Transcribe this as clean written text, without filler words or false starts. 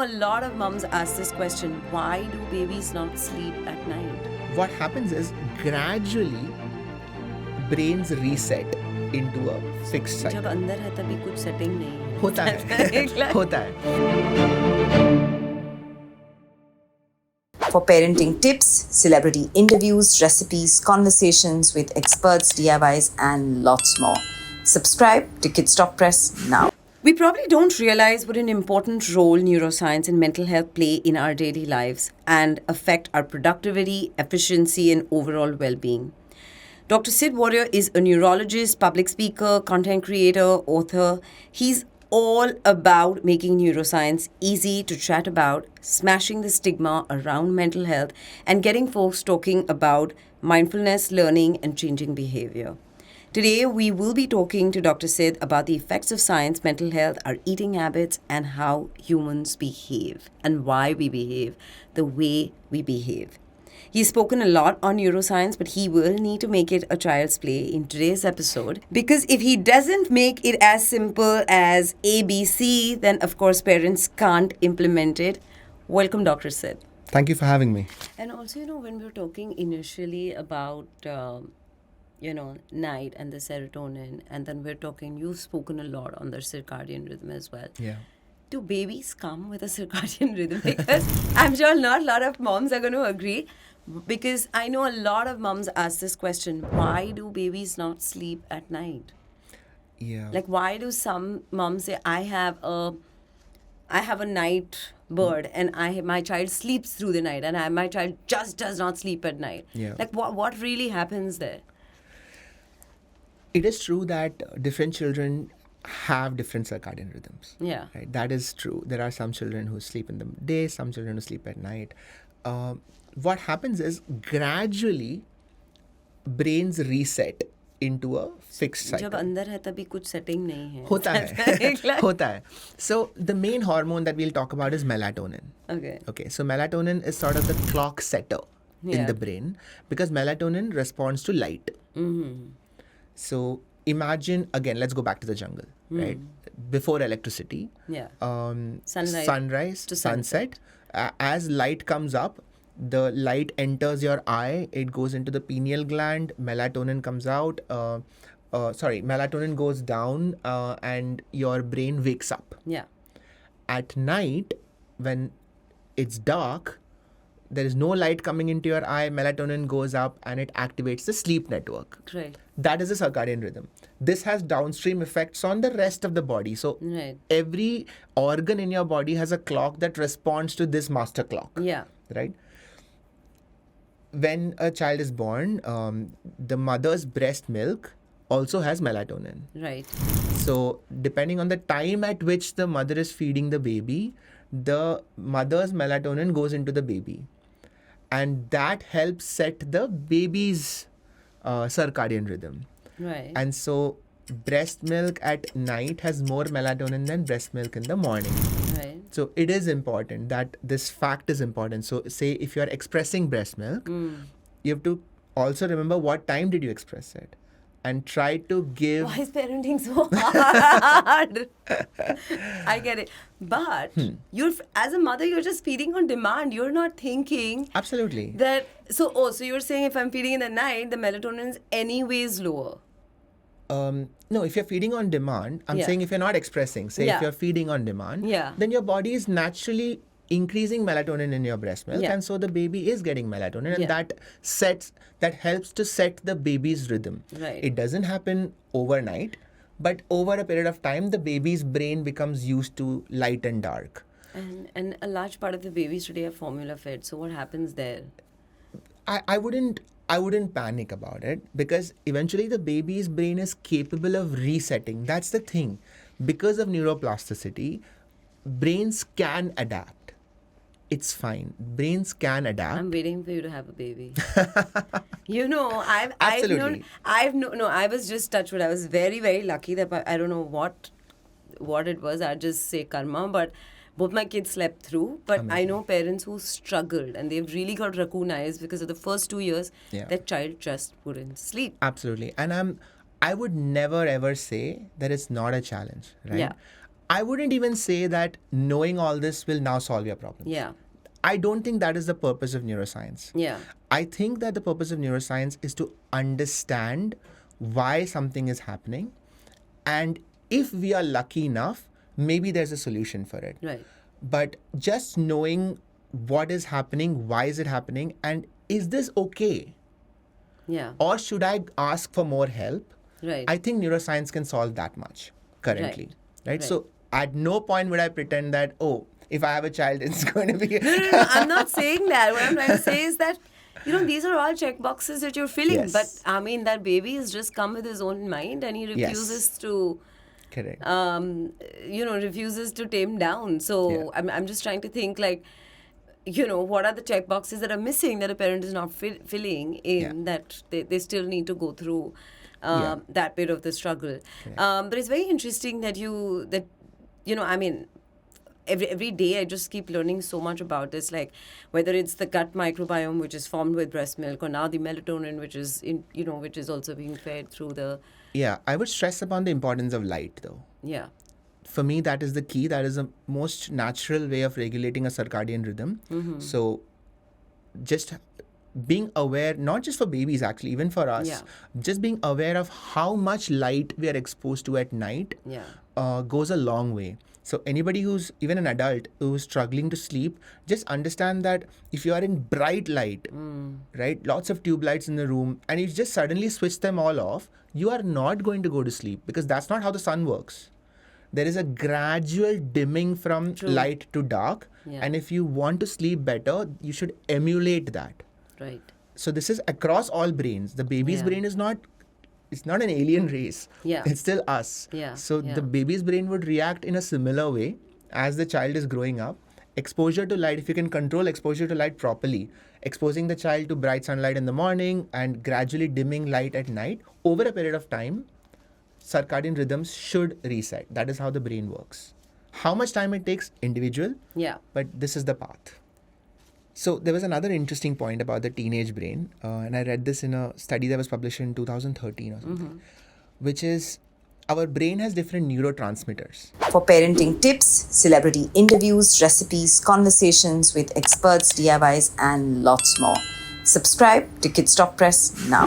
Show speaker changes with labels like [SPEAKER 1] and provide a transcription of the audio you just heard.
[SPEAKER 1] know a lot of mums ask this question, why do babies not sleep at night?
[SPEAKER 2] What happens is gradually brains reset into a fixed cycle.
[SPEAKER 1] जब अंदर है तभी कुछ setting नहीं है.
[SPEAKER 2] होता है होता है.
[SPEAKER 3] For parenting tips, celebrity interviews, recipes, conversations with experts, DIYs, and lots more. Subscribe to Kidsstoppress now.
[SPEAKER 1] We probably don't realize what an important role neuroscience and mental health play in our daily lives and affect our productivity, efficiency, and overall well-being. Dr. Sid Warrier is a neurologist, public speaker, content creator, author. He's all about making neuroscience easy to chat about, smashing the stigma around mental health, and getting folks talking about mindfulness, learning, and changing behavior. Today, we will be talking to Dr. Sid about the effects of science, mental health, our eating habits, and how humans behave and why we behave the way we behave. He's spoken a lot on neuroscience, but he will need to make it a child's play in today's episode. Because if he doesn't make it as simple as ABC, then of course parents can't implement it. Welcome, Dr. Sid.
[SPEAKER 2] Thank you for having me.
[SPEAKER 1] And also, when we were talking initially about, night and the serotonin, and then we're talking, you've spoken a lot on the circadian rhythm as well.
[SPEAKER 2] Yeah.
[SPEAKER 1] Do babies come with a circadian rhythm? Because I'm sure not a lot of moms are going to agree. Because I know a lot of moms ask this question, why do babies not sleep at night?
[SPEAKER 2] Yeah.
[SPEAKER 1] Like, why do some moms say, I have a night bird and my child sleeps through the night and my child just does not sleep at night?
[SPEAKER 2] Yeah.
[SPEAKER 1] Like, what really happens there?
[SPEAKER 2] It is true that different children have different circadian rhythms.
[SPEAKER 1] Yeah.
[SPEAKER 2] Right? That is true. There are some children who sleep in the day, some children who sleep at night. What happens is gradually brains reset into a fixed cycle.
[SPEAKER 1] जब अंदर है तभी कुछ setting नहीं है.
[SPEAKER 2] होता है होता है. So the main hormone that we'll talk about is melatonin. Okay, so melatonin is sort of the clock setter in the brain because melatonin responds to light.
[SPEAKER 1] Mm-hmm.
[SPEAKER 2] So imagine, again, let's go back to the jungle, right? Before electricity, sunrise to sunset. As light comes up, the light enters your eye, it goes into the pineal gland, melatonin comes out, melatonin goes down and your brain wakes up.
[SPEAKER 1] Yeah.
[SPEAKER 2] At night, when it's dark, there is no light coming into your eye, melatonin goes up and it activates the sleep network.
[SPEAKER 1] Right.
[SPEAKER 2] That is a circadian rhythm. This has downstream effects on the rest of the body. So every organ in your body has a clock that responds to this master clock.
[SPEAKER 1] Yeah.
[SPEAKER 2] Right? When a child is born, the mother's breast milk also has melatonin.
[SPEAKER 1] Right.
[SPEAKER 2] So depending on the time at which the mother is feeding the baby, the mother's melatonin goes into the baby. And that helps set the baby's circadian rhythm.
[SPEAKER 1] Right.
[SPEAKER 2] And so breast milk at night has more melatonin than breast milk in the morning.
[SPEAKER 1] Right.
[SPEAKER 2] So it is important that this fact is important. So say if you're expressing breast milk, you have to also remember what time did you express it and try to give...
[SPEAKER 1] Why is parenting so hard? I get it. But as a mother, you're just feeding on demand. You're not thinking...
[SPEAKER 2] Absolutely.
[SPEAKER 1] That So you're saying if I'm feeding in the night, the melatonin is anyways lower.
[SPEAKER 2] No, if you're feeding on demand, I'm saying if you're not expressing, say if you're feeding on demand, then your body is naturally increasing melatonin in your breast milk, and so the baby is getting melatonin, and that helps to set the baby's rhythm.
[SPEAKER 1] Right.
[SPEAKER 2] It doesn't happen overnight, but over a period of time, the baby's brain becomes used to light and dark.
[SPEAKER 1] And a large part of the babies today are formula fed. So what happens there?
[SPEAKER 2] I wouldn't panic about it because eventually the baby's brain is capable of resetting. That's the thing. Because of neuroplasticity, brains can adapt. It's fine. Brains can adapt.
[SPEAKER 1] I'm waiting for you to have a baby.
[SPEAKER 2] Absolutely.
[SPEAKER 1] I was just touched wood. I was very, very lucky that I don't know what it was. I'd just say karma, but both my kids slept through. But
[SPEAKER 2] Amazing.
[SPEAKER 1] I know parents who struggled and they've really got raccoon eyes because of the first 2 years, their child just wouldn't sleep.
[SPEAKER 2] Absolutely. And I would never ever say that it's not a challenge, right?
[SPEAKER 1] Yeah.
[SPEAKER 2] I wouldn't even say that knowing all this will now solve your problem.
[SPEAKER 1] Yeah.
[SPEAKER 2] I don't think that is the purpose of neuroscience.
[SPEAKER 1] Yeah.
[SPEAKER 2] I think that the purpose of neuroscience is to understand why something is happening. And if we are lucky enough, maybe there's a solution for it.
[SPEAKER 1] Right.
[SPEAKER 2] But just knowing what is happening, why is it happening, and is this okay?
[SPEAKER 1] Yeah.
[SPEAKER 2] Or should I ask for more help?
[SPEAKER 1] Right.
[SPEAKER 2] I think neuroscience can solve that much currently. Right?
[SPEAKER 1] Right.
[SPEAKER 2] So at no point would I pretend that, oh, if I have a child, it's going to be...
[SPEAKER 1] No, I'm not saying that. What I'm trying to say is that, these are all check boxes that you're filling.
[SPEAKER 2] Yes.
[SPEAKER 1] But, I mean, that baby has just come with his own mind and he refuses to...
[SPEAKER 2] Correct.
[SPEAKER 1] refuses to tame down. So I'm just trying to think what are the check boxes that are missing that a parent is not filling in that they still need to go through that bit of the struggle. But it's very interesting that every day I just keep learning so much about this, like whether it's the gut microbiome, which is formed with breast milk, or now the melatonin, which is which is also being fed through the...
[SPEAKER 2] Yeah, I would stress upon the importance of light, though.
[SPEAKER 1] Yeah.
[SPEAKER 2] For me, that is the key. That is the most natural way of regulating a circadian rhythm.
[SPEAKER 1] Mm-hmm.
[SPEAKER 2] So just being aware, not just for babies, actually, even for us, just being aware of how much light we are exposed to at night goes a long way. So anybody who's even an adult who's struggling to sleep, just understand that if you are in bright light, right, lots of tube lights in the room, and you just suddenly switch them all off, you are not going to go to sleep because that's not how the sun works. There is a gradual dimming from light to dark.
[SPEAKER 1] Yeah.
[SPEAKER 2] And if you want to sleep better, you should emulate that.
[SPEAKER 1] Right.
[SPEAKER 2] So this is across all brains. The baby's brain is not... It's not an alien race.
[SPEAKER 1] Yeah.
[SPEAKER 2] It's still us.
[SPEAKER 1] Yeah.
[SPEAKER 2] So the baby's brain would react in a similar way as the child is growing up. Exposure to light, if you can control exposure to light properly, exposing the child to bright sunlight in the morning and gradually dimming light at night, over a period of time, circadian rhythms should reset. That is how the brain works. How much time it takes, individual.
[SPEAKER 1] Yeah.
[SPEAKER 2] But this is the path. So there was another interesting point about the teenage brain, and I read this in a study that was published in 2013 or something, which is our brain has different neurotransmitters.
[SPEAKER 3] For parenting tips, celebrity interviews, recipes, conversations with experts, DIYs, and lots more. Subscribe to Kidsstoppress now.